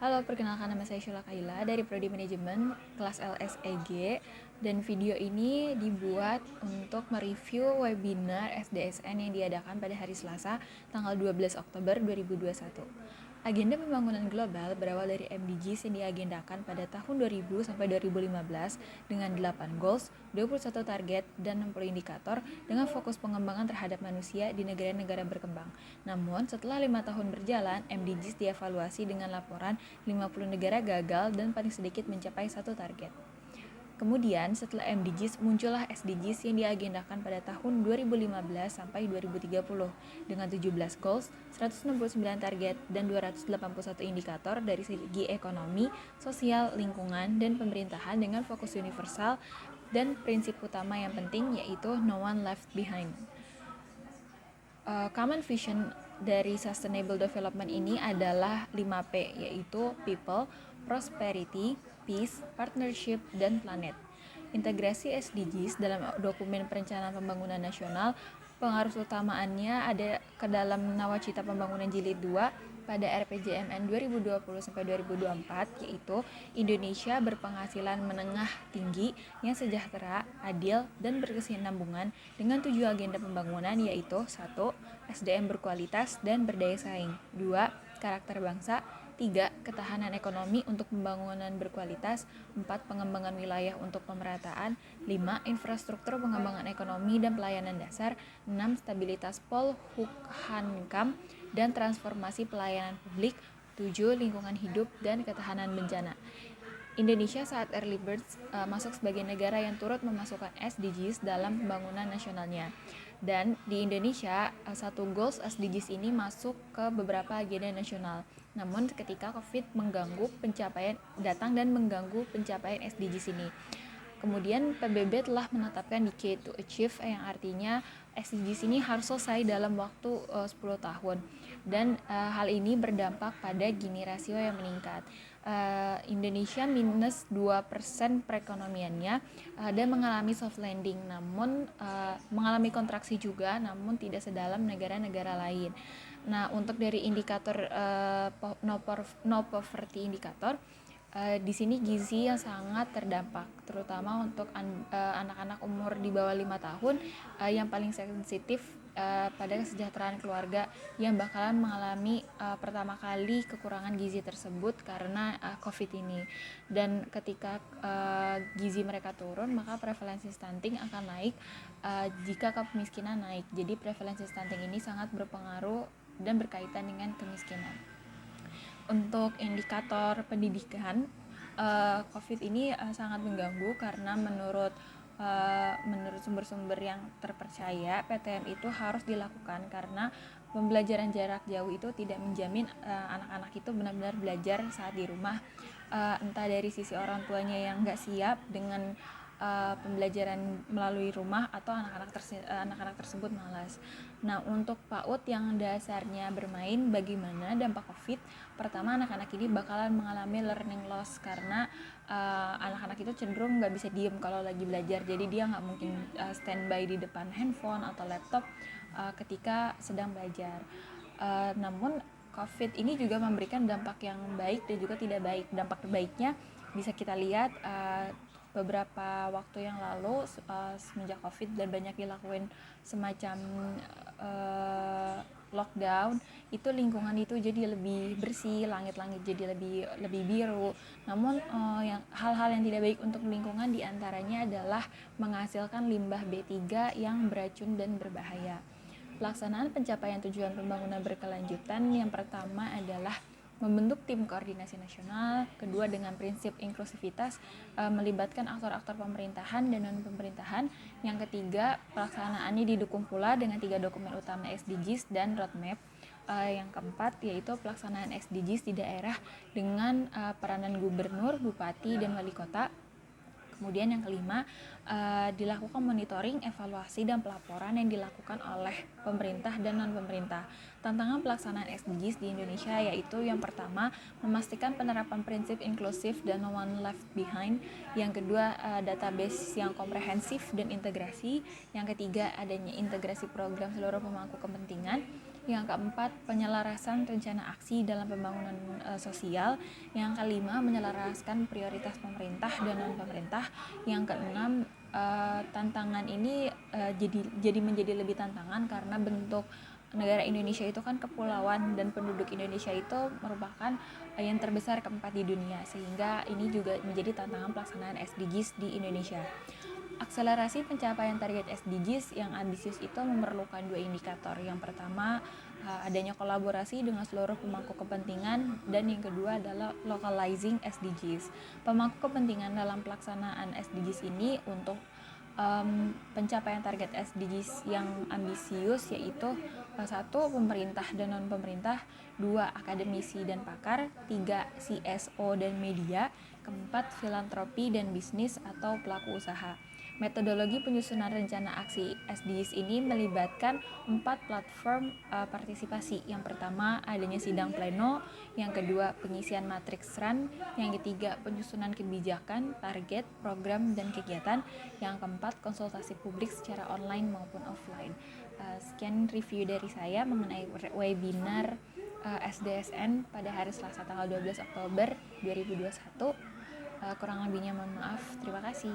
Halo, perkenalkan nama saya Shula Kaila dari Prodi Manajemen kelas LSEG, dan video ini dibuat untuk mereview webinar SDSN yang diadakan pada hari Selasa tanggal 12 Oktober 2021. Agenda pembangunan global berawal dari MDGs yang diagendakan pada tahun 2000 sampai 2015 dengan 8 goals, 21 target, dan 60 indikator dengan fokus pengembangan terhadap manusia di negara-negara berkembang. Namun, setelah 5 tahun berjalan, MDGs dievaluasi dengan laporan 50 negara gagal dan paling sedikit mencapai satu target. Kemudian setelah MDGs muncullah SDGs yang diagendakan pada tahun 2015 sampai 2030 dengan 17 goals, 169 target, dan 281 indikator dari segi ekonomi, sosial, lingkungan, dan pemerintahan dengan fokus universal dan prinsip utama yang penting yaitu no one left behind. Common vision dari Sustainable Development ini adalah 5P, yaitu People, Prosperity, Peace, Partnership, dan Planet. Integrasi SDGs dalam dokumen perencanaan pembangunan nasional, pengaruh utamaannya ada ke dalam Nawacita Pembangunan Jilid 2 pada RPJMN 2020-2024, yaitu Indonesia berpenghasilan menengah tinggi yang sejahtera, adil, dan berkesinambungan dengan 7 agenda pembangunan yaitu 1. SDM berkualitas dan berdaya saing, 2. Karakter bangsa, 3. Ketahanan ekonomi untuk pembangunan berkualitas, 4. Pengembangan wilayah untuk pemerataan, 5. Infrastruktur pengembangan ekonomi dan pelayanan dasar, 6. Stabilitas Polhukam dan transformasi pelayanan publik, 7. Lingkungan hidup dan ketahanan bencana. Indonesia saat Early Birds masuk sebagai negara yang turut memasukkan SDGs dalam pembangunan nasionalnya. Dan di Indonesia, satu goals SDGs ini masuk ke beberapa agenda nasional. Namun ketika COVID datang dan mengganggu pencapaian SDGs ini. Kemudian PBB telah menetapkan Decade to Achieve yang artinya SDGs ini harus selesai dalam waktu 10 tahun. Dan hal ini berdampak pada Gini rasio yang meningkat. Indonesia minus 2% perekonomiannya dan mengalami soft landing, namun mengalami kontraksi juga, namun tidak sedalam negara-negara lain. Nah, untuk dari indikator no poverty indikator, di sini gizi yang sangat terdampak, terutama untuk anak-anak umur di bawah 5 tahun yang paling sensitif pada kesejahteraan keluarga yang bakalan mengalami pertama kali kekurangan gizi tersebut karena COVID ini. Dan ketika gizi mereka turun, maka prevalensi stunting akan naik jika kemiskinan naik. Jadi prevalensi stunting ini sangat berpengaruh dan berkaitan dengan kemiskinan. Untuk indikator pendidikan, COVID ini sangat mengganggu karena menurut sumber-sumber yang terpercaya, PTM itu harus dilakukan karena pembelajaran jarak jauh itu tidak menjamin anak-anak itu benar-benar belajar saat di rumah, entah dari sisi orang tuanya yang nggak siap dengan pembelajaran melalui rumah atau anak-anak tersebut malas. Nah, untuk PAUD yang dasarnya bermain, bagaimana dampak COVID? Pertama, anak-anak ini bakalan mengalami learning loss karena anak-anak itu cenderung nggak bisa diem kalau lagi belajar, jadi dia nggak mungkin standby di depan handphone atau laptop ketika sedang belajar. Namun COVID ini juga memberikan dampak yang baik dan juga tidak baik. Dampak baiknya bisa kita lihat beberapa waktu yang lalu semenjak COVID dan banyak dilakuin semacam lockdown, itu lingkungan itu jadi lebih bersih, langit-langit jadi lebih biru. Namun hal-hal yang tidak baik untuk lingkungan diantaranya adalah menghasilkan limbah B3 yang beracun dan berbahaya. Pelaksanaan pencapaian tujuan pembangunan berkelanjutan yang pertama adalah membentuk tim koordinasi nasional, kedua dengan prinsip inklusivitas melibatkan aktor-aktor pemerintahan dan non-pemerintahan, yang ketiga pelaksanaannya didukung pula dengan 3 dokumen utama SDGs dan roadmap, yang keempat yaitu pelaksanaan SDGs di daerah dengan peranan gubernur, bupati, dan wali kota. Kemudian yang kelima, dilakukan monitoring, evaluasi, dan pelaporan yang dilakukan oleh pemerintah dan non-pemerintah. Tantangan pelaksanaan SDGs di Indonesia yaitu yang pertama, memastikan penerapan prinsip inklusif dan no one left behind. Yang kedua, database yang komprehensif dan integrasi. Yang ketiga, adanya integrasi program seluruh pemangku kepentingan. Yang keempat, penyelarasan rencana aksi dalam pembangunan sosial. Yang kelima, menyelaraskan prioritas pemerintah dan non-pemerintah. Yang keenam, tantangan ini jadi menjadi lebih tantangan karena bentuk negara Indonesia itu kan kepulauan dan penduduk Indonesia itu merupakan yang terbesar keempat di dunia, sehingga ini juga menjadi tantangan pelaksanaan SDGs di Indonesia. Akselerasi pencapaian target SDGs yang ambisius itu memerlukan dua indikator. Yang pertama, adanya kolaborasi dengan seluruh pemangku kepentingan, dan yang kedua adalah localizing SDGs. Pemangku kepentingan dalam pelaksanaan SDGs ini untuk pencapaian target SDGs yang ambisius yaitu satu, pemerintah dan non-pemerintah, dua, akademisi dan pakar, tiga, CSO dan media, keempat, filantropi dan bisnis atau pelaku usaha. Metodologi penyusunan rencana aksi SDGs ini melibatkan 4 platform partisipasi. Yang pertama, adanya sidang pleno. Yang kedua, pengisian matriks run. Yang ketiga, penyusunan kebijakan, target, program, dan kegiatan. Yang keempat, konsultasi publik secara online maupun offline. Sekian review dari saya mengenai webinar SDSN pada hari Selasa tanggal 12 Oktober 2021. Kurang lebihnya mohon maaf. Terima kasih.